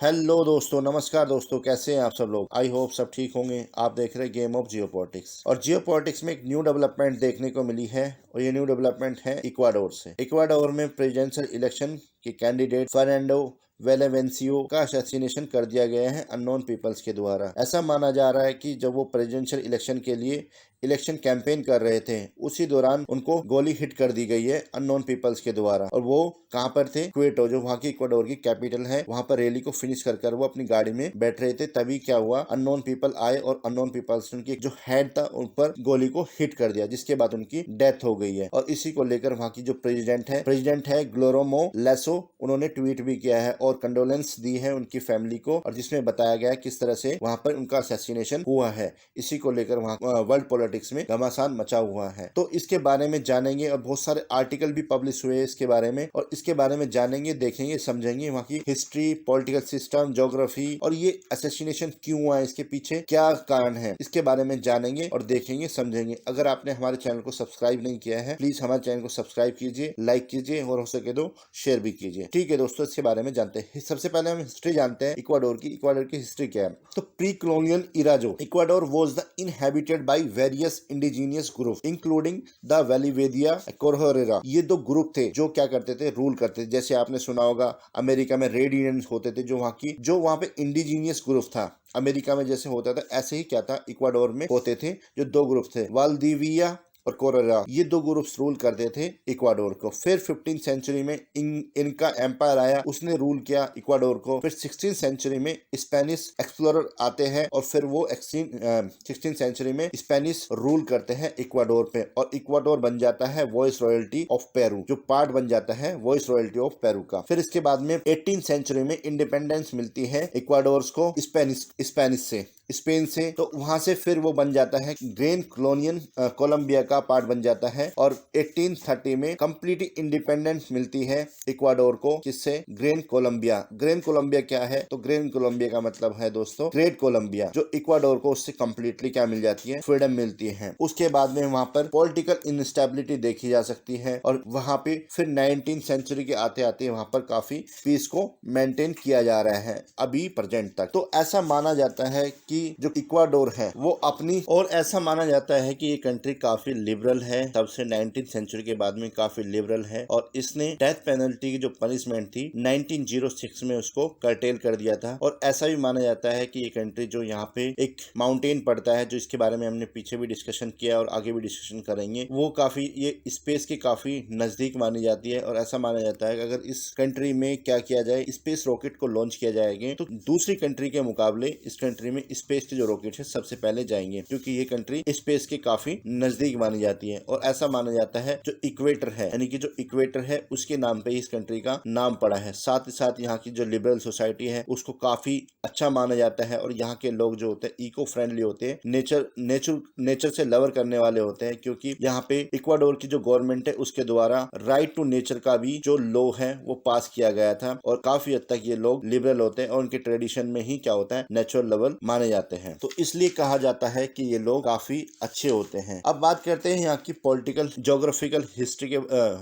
Hello दोस्तों, नमस्कार दोस्तों, कैसे हैं आप सब लोग। आई होप सब ठीक होंगे। आप देख रहे हैं गेम ऑफ जियोपॉलिटिक्स और जियोपॉलिटिक्स में एक न्यू डेवलपमेंट देखने को मिली है और ये न्यू डेवलपमेंट है इक्वाडोर से। इक्वाडोर में प्रेसिडेंशियल इलेक्शन के कैंडिडेट फर्नांडो वेलेवेंसियो का असैसिनेशन कर दिया गया है अननोन पीपल्स के द्वारा। ऐसा माना जा रहा है कि जब वो प्रेसिडेंशियल इलेक्शन के लिए इलेक्शन कैंपेन कर रहे थे उसी दौरान उनको गोली हिट कर दी गई है अननोन पीपल्स के द्वारा। और वो कहां पर थे? क्वेटो, जो वहां की इक्वाडोर की कैपिटल है, वहां पर रैली को फिनिश कर वो अपनी गाड़ी में बैठ रहे थे। तभी क्या हुआ, अननोन पीपल आए और अननोन पीपल्स ने उनकी जो हेड था उन पर गोली को हिट कर दिया, जिसके बाद उनकी डेथ हो गई है। और इसी को लेकर वहां की जो प्रेसिडेंट है ग्लोरोमो लेसो, उन्होंने ट्वीट भी किया है और कंडोलेंस दी है उनकी फैमिली को, और जिसमें बताया गया है किस तरह से वहां पर उनका असैसिनेशन हुआ है। इसी को लेकर वहां वर्ल्ड पॉलिटिक्स में घमासान मचा हुआ है। तो इसके बारे में जानेंगे और बहुत सारे आर्टिकल भी पब्लिश हुए इसके बारे में, और इसके बारे में जानेंगे, देखेंगे, समझेंगे वहां की हिस्ट्री, पॉलिटिकल सिस्टम, ज्योग्राफी, और ये असैसिनेशन क्यों हुआ है, इसके पीछे क्या कारण है, इसके बारे में जानेंगे और देखेंगे, समझेंगे। अगर आपने हमारे चैनल को सब्सक्राइब नहीं किया है, प्लीज हमारे चैनल को सब्सक्राइब कीजिए, लाइक कीजिए और हो सके तो शेयर भी कीजिए। ठीक है दोस्तों, इसके बारे में जानते हैं। सबसे पहले हम हिस्ट्री जानते हैं इक्वाडोर की। इक्वाडोर की हिस्ट्री क्या है? तो प्री कॉलोनियल इरा जो Ecuador was the inhabited by various indigenous group including the Valdivia Chorrera. ये दो ग्रुप थे जो क्या करते थे, रूल करते थे। जैसे आपने सुना होगा अमेरिका में रेड इंडियंस होते थे, जो वहां पे इंडिजीनियस ग्रुप था। अमेरिका में जैसे होता था ऐसे ही क्या था, इक्वाडोर में होते थे जो दो ग्रुप थे, वाल्दिविया और कोरेरा। ये दो ग्रुप्स रूल करते थे इक्वाडोर को। फिर 15th सेंचुरी में इनका एम्पायर आया, उसने रूल किया इक्वाडोर को। फिर 16th सेंचुरी में स्पेनिश एक्सप्लोरर आते हैं और फिर वो 16th सेंचुरी में स्पेनिश रूल करते हैं इक्वाडोर पे, और इक्वाडोर बन जाता है वॉइस रॉयल्टी ऑफ पेरू, जो पार्ट बन जाता है वॉइस रॉयल्टी ऑफ पेरू का। फिर इसके बाद में 18th सेंचुरी में इंडिपेंडेंस मिलती है इक्वाडोर को स्पेन से। तो वहां से फिर वो बन जाता है ग्रेन कॉलोनियन कोलंबिया का पार्ट बन जाता है। और 1830 में कंप्लीट इंडिपेंडेंस मिलती है इक्वाडोर को, किससे? Grain Colombia. ग्रेन कोलंबिया क्या है? तो ग्रेन कोलंबिया का मतलब है दोस्तों ग्रेट कोलंबिया, जो इक्वाडोर को उससे कंप्लीटली क्या मिल जाती है? फ्रीडम मिलती है। उसके बाद में वहां पर पॉलिटिकल इंस्टेबिलिटी देखी जा सकती है, और वहां पे फिर 19th सेंचुरी के आते आते वहां पर काफी पीस को मेंटेन किया जा रहा है अभी प्रेजेंट तक। तो ऐसा माना जाता है कि जो इक्वाडोर है वो अपनी, और ऐसा माना जाता है कि ये कंट्री काफी लिबरल है, तब से 19th सेंचुरी के बाद में काफी लिबरल है। और इसने डेथ पेनल्टी की जो पनिशमेंट थी 1906 में उसको कर्टेल कर दिया था। और ऐसा भी माना जाता है कि ये कंट्री, जो यहाँ पे एक माउंटेन पड़ता है, जो इसके बारे में हमने पीछे भी डिस्कशन किया और आगे भी डिस्कशन करेंगे, वो काफी ये स्पेस के काफी नजदीक मानी जाती है। और ऐसा माना जाता है कि अगर इस कंट्री में क्या किया जाए, स्पेस रॉकेट को लॉन्च किया जाएगा, तो दूसरी कंट्री के मुकाबले इस कंट्री में स्पेस के जो रॉकेट है सबसे पहले जाएंगे, क्योंकि ये कंट्री स्पेस के काफी नजदीक मानी जाती है। और ऐसा माना जाता है जो इक्वेटर है, यानी कि जो इक्वेटर है उसके नाम पे इस कंट्री का नाम पड़ा है। साथ ही साथ यहाँ की जो लिबरल सोसाइटी है उसको काफी अच्छा माना जाता है। और यहाँ के लोग जो होते हैं इको फ्रेंडली होते हैं, नेचर से लवर करने वाले होते हैं, क्योंकि यहाँ पे इक्वाडोर की जो गवर्नमेंट है उसके द्वारा राइट टू नेचर का भी जो लॉ है वो पास किया गया था। और काफी हद तक ये लोग लिबरल होते हैं और उनके ट्रेडिशन में ही क्या होता है, नेचुरल लेवल माने जाते हैं। तो इसलिए कहा जाता है कि ये लोग काफी अच्छे होते हैं। अब बात करते हैं यहाँ की पॉलिटिकल ज्योग्राफिकल हिस्ट्री के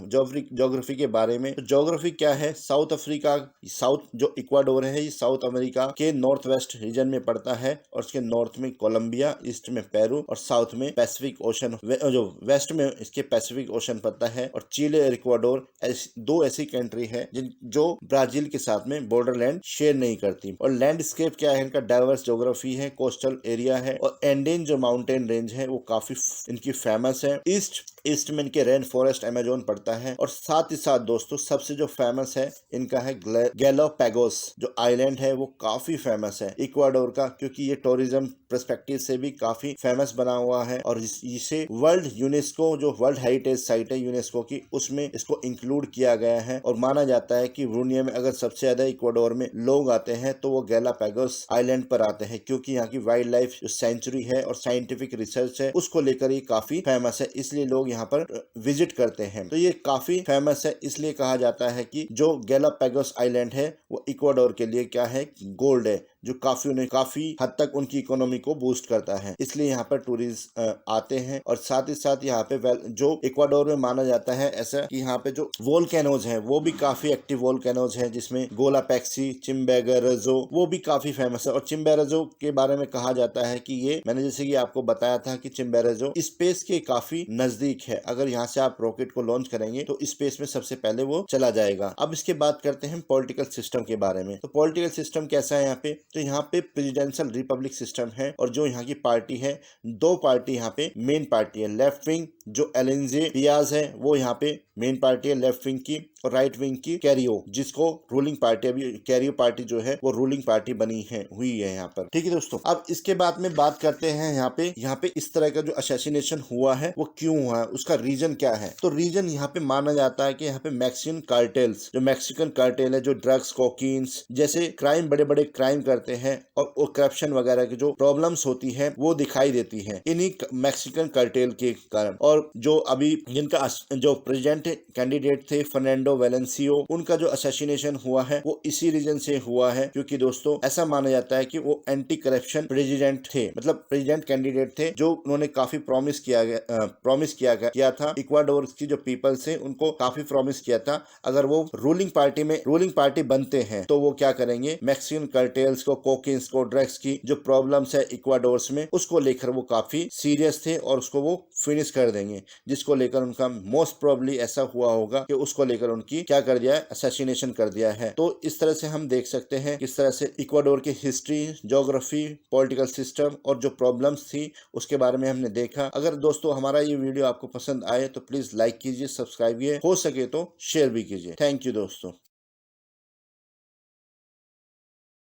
ज्योग्राफी के बारे में। तो ज्योग्राफी क्या है? साउथ अफ्रीका, साउथ जो इक्वाडोर है ये साउथ अमेरिका के नॉर्थ वेस्ट रीजन में पड़ता है, और उसके नॉर्थ में कोलंबिया, ईस्ट में पेरू और साउथ में पैसिफिक ओशन, जो वेस्ट में इसके पैसिफिक ओशन पड़ता है। और चिले और इक्वाडोर दो ऐसी कंट्री है जो ब्राजील के साथ में बॉर्डर लैंड शेयर नहीं करती। और लैंडस्केप क्या है इनका? डाइवर्स ज्योग्राफी है, कोस्टल एरिया है, और एंडेन जो माउंटेन रेंज है वो काफी इनकी फेमस है। ईस्ट में इनके रेन फॉरेस्ट अमेजोन पड़ता है। और साथ ही साथ दोस्तों सबसे जो फेमस है इनका है गैलापागोस जो आइलैंड है, वो काफी फेमस है इक्वाडोर का, क्योंकि ये टूरिज्म पर्सपेक्टिव से भी काफी फेमस बना हुआ है। और इसे वर्ल्ड यूनेस्को, जो वर्ल्ड हेरिटेज साइट है यूनेस्को की, उसमें इसको इंक्लूड किया गया है। और माना जाता है कि दुनिया में अगर सबसे ज्यादा इक्वाडोर में लोग आते हैं तो वो गैलापागोस आइलैंड पर आते हैं, क्योंकि यहाँ की वाइल्ड लाइफ जो सेंचुरी है और साइंटिफिक रिसर्च है उसको लेकर ये काफी फेमस है, इसलिए लोग यहाँ पर विजिट करते हैं। तो ये काफी फेमस है, इसलिए कहा जाता है कि जो गैलापागोस आइलैंड है वो इक्वाडोर के लिए क्या है? गोल्ड है, जो काफी हद तक उनकी इकोनॉमी को बूस्ट करता है। इसलिए यहाँ पर टूरिस्ट आते हैं। और साथ ही साथ यहाँ पे जो इक्वाडोर में माना जाता है ऐसा कि यहाँ पे जो वोल्केनोज हैं वो भी काफी एक्टिव वोल्केनोज हैं, जिसमें गोलापैक्सी, चिम्बेराजो वो भी काफी फेमस है। और चिम्बेराजो के बारे में कहा जाता है कि ये, मैंने जैसे कि आपको बताया था कि चिम्बेराजो स्पेस के काफी नजदीक है। अगर यहाँ से आप रॉकेट को लॉन्च करेंगे तो स्पेस में सबसे पहले वो चला जाएगा। अब इसके बात करते हैं पॉलिटिकल सिस्टम के बारे में। तो पॉलिटिकल सिस्टम कैसा है यहाँ पे? तो यहाँ पे प्रेसिडेंशियल रिपब्लिक सिस्टम है। और जो यहाँ की पार्टी है, दो पार्टी यहाँ पे मेन पार्टी है। लेफ्ट विंग जो एलेंजे डियाज है वो यहाँ पे मेन पार्टी है लेफ्ट विंग की, और राइट विंग की कैरियो, जिसको रूलिंग पार्टी, अभी कैरियो पार्टी जो है वो रूलिंग पार्टी बनी है हुई है यहाँ पर। ठीक है दोस्तों, अब इसके बाद में बात करते हैं यहाँ पे इस तरह का जो असैसिनेशन हुआ है वो क्यों हुआ है, उसका रीजन क्या है। तो रीजन यहाँ पे माना जाता है कि यहाँ पे मैक्सिकन कार्टेल्स, जो मैक्सिकन कार्टेल है, जो ड्रग्स, कोकीन्स जैसे क्राइम, बड़े बड़े क्राइम करते हैं और करप्शन वगैरह की जो प्रॉब्लम्स होती है वो दिखाई देती है इन्हीं मैक्सिकन कार्टेल के कारण। और जो अभी जिनका जो प्रेसिडेंट कैंडिडेट थे फर्नांडो वेलेंसियो, उनका जो असैसिनेशन हुआ है वो इसी रीजन से हुआ है, क्योंकि दोस्तों ऐसा माना जाता है कि वो एंटी करप्शन प्रेसिडेंट थे, मतलब प्रेसिडेंट कैंडिडेट थे, जो उन्होंने काफी प्रॉमिस किया था इक्वाडोर की जो पीपल से, उनको काफी प्रॉमिस किया था अगर वो रूलिंग पार्टी बनते हैं तो वो क्या करेंगे, मैक्सिकन कार्टेल्स को, कोकेन्स को, ड्रग्स की जो प्रॉब्लम्स है इक्वाडोर में उसको लेकर वो काफी सीरियस थे और उसको वो फिनिश कर देंगे, जिसको लेकर उनका मोस्ट प्रोबेबली ऐसा हुआ होगा कि उसको लेकर उनकी क्या कर दिया है, असैसिनेशन कर दिया है। तो इस तरह से हम देख सकते हैं किस तरह से इक्वाडोर की हिस्ट्री, ज्योग्राफी, पॉलिटिकल सिस्टम और जो प्रॉब्लम्स थी उसके बारे में हमने देखा। अगर दोस्तों हमारा ये वीडियो आपको पसंद आए तो प्लीज लाइक कीजिए, सब्सक्राइब कीजिए, हो सके तो शेयर भी कीजिए। थैंक यू दोस्तों।